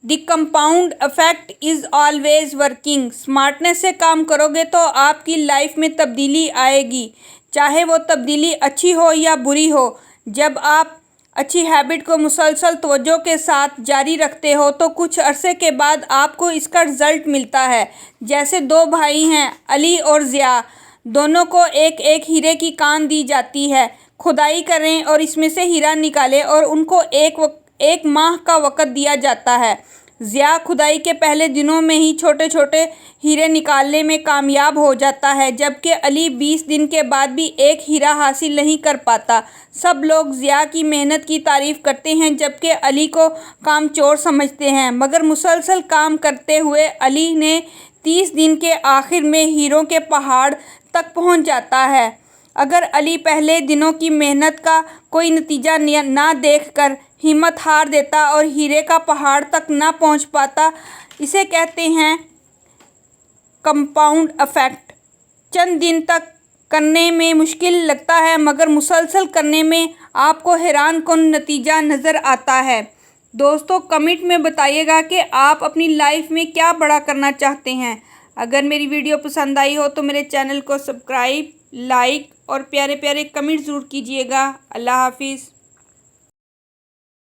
The compound effect is always working. Smartness से काम करोगे तो आपकी लाइफ में तब्दीली आएगी, चाहे वो तब्दीली अच्छी हो या बुरी हो। जब आप अच्छी हैबिट को मुसलसल तवज्जो के साथ जारी रखते हो तो कुछ अरसे के बाद आपको इसका रिज़ल्ट मिलता है। जैसे दो भाई हैं, अली और ज़िया, दोनों को एक एक हीरे की कान दी जाती है। खुदाई करें और इसमें से हीरा निकालें और उनको एक माह का वक़्त दिया जाता है। ज़िया खुदाई के पहले दिनों में ही छोटे छोटे हीरे निकालने में कामयाब हो जाता है, जबकि अली 20 दिन के बाद भी एक हीरा हासिल नहीं कर पाता। सब लोग ज़िया की मेहनत की तारीफ़ करते हैं, जबकि अली को कामचोर समझते हैं। मगर मुसलसल काम करते हुए अली ने 30 दिन के आखिर में हीरों के पहाड़ तक पहुंच जाता है। अगर अली पहले दिनों की मेहनत का कोई नतीजा ना देखकर हिम्मत हार देता और हीरे का पहाड़ तक ना पहुंच पाता, इसे कहते हैं कंपाउंड इफेक्ट। चंद दिन तक करने में मुश्किल लगता है, मगर मुसलसल करने में आपको हैरान कुन नतीजा नज़र आता है। दोस्तों, कमेंट में बताइएगा कि आप अपनी लाइफ में क्या बड़ा करना चाहते हैं। अगर मेरी वीडियो पसंद आई हो तो मेरे चैनल को सब्सक्राइब, लाइक और प्यारे प्यारे कमेंट ज़रूर कीजिएगा। अल्लाह हाफिज़।